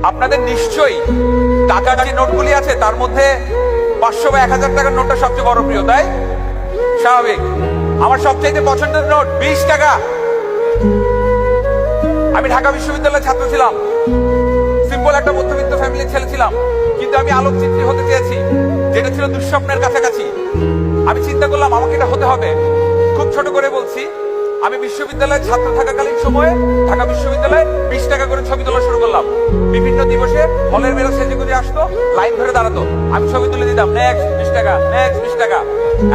আপনাদের নিশ্চয়ই টাকার যে নোটগুলি আছে তার মধ্যে 500 বা 1000 টাকার নোটটা সবচেয়ে বড় প্রিয়, তাই স্বাভাবিক। আমার সবচেয়ে পছন্দের নোট 20 টাকা। আমি ঢাকা বিশ্ববিদ্যালয়ের ছাত্র ছিলাম, সিম্পল একটা মধ্যবিত্ত ফ্যামিলির ছেলে ছিলাম, কিন্তু আমি আলোকচিত্রী হতে চেয়েছি, যেটা ছিল দুঃস্বপ্নের কাছাকাছি। আমি চিন্তা করলাম আমাকে এটা হতে হবে। খুব ছোট করে বলছি, আমি বিশ্ববিদ্যালয়ের ছাত্র থাকাকালীন সময়ে ঢাকা বিশ্ববিদ্যালয়ে 20 টাকা করে ছবি তোলা শুরু করলাম। বিভিন্ন দিবসে হলের মেয়েরা সেজে গুজে আসতো, লাইন ধরে দাঁড়াতো, আমি ছবি তুলে দিতাম, নেক্সট 20 টাকা, নেক্সট 20 টাকা।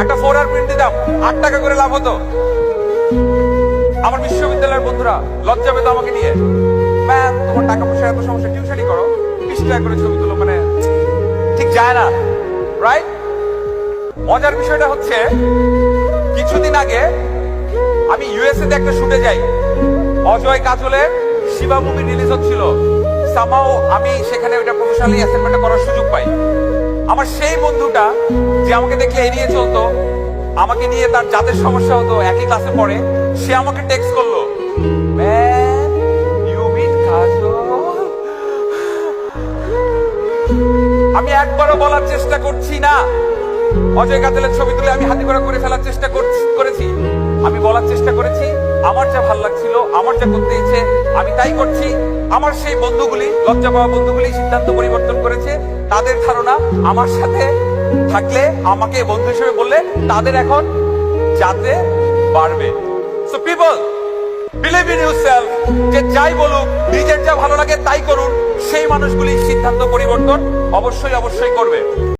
একটা 4R প্রিন্ট দিতাম, 8 টাকা করে লাভ হতো। আমার বিশ্ববিদ্যালয়ের বন্ধুরা লজ্জা পেত আমাকে নিয়ে, ম্যাম তোমার টাকা পয়সা এত সমস্যা, টিউশনই করো, 20 টাকা করে ছবি তুলো, মানে ঠিক যায় না, রাইট? মজার বিষয়টা হচ্ছে, কিছুদিন আগে আমি ইউএসএ তে একটা শুটে যাই। অজয় কাজলের শিবা মুভি রিলিজ হচ্ছিল। সামাও আমি সেখানে ওটা প্রফেশনালি অ্যাসাইনমেন্ট করার সুযোগ পাই। আমার সেই বন্ধুটা যে আমাকে দেখলে এড়িয়ে চলতো, আমাকে নিয়ে তার যাদের সমস্যা হতো, একই ক্লাসে পড়ে, সে আমাকে টেক্সট করলো, ম্যাম ইউ মিট কাজল। আমি একবারও বলার চেষ্টা করছি না অজয় কাজলের ছবি তুলে আমি হাতে করে ফেলার চেষ্টা করেছি। আমি বলার চেষ্টা করেছি আমার যা ভাল লাগছিল, আমার যা করতে ইচ্ছে আমি তাই করছি। আমার সেই বন্ধুগুলি, লজ্জা পাওয়া বন্ধুগুলি সিদ্ধান্ত পরিবর্তন করেছে। তাদের ধারণা আমার সাথে থাকলে, আমাকে বন্ধু হিসেবে বললে তাদের এখন যাতে বাড়বে। So people, believe in yourself. যে যাই বলুক, নিজের যা ভালো লাগে তাই করুন। সেই মানুষগুলি সিদ্ধান্ত পরিবর্তন অবশ্যই করবে।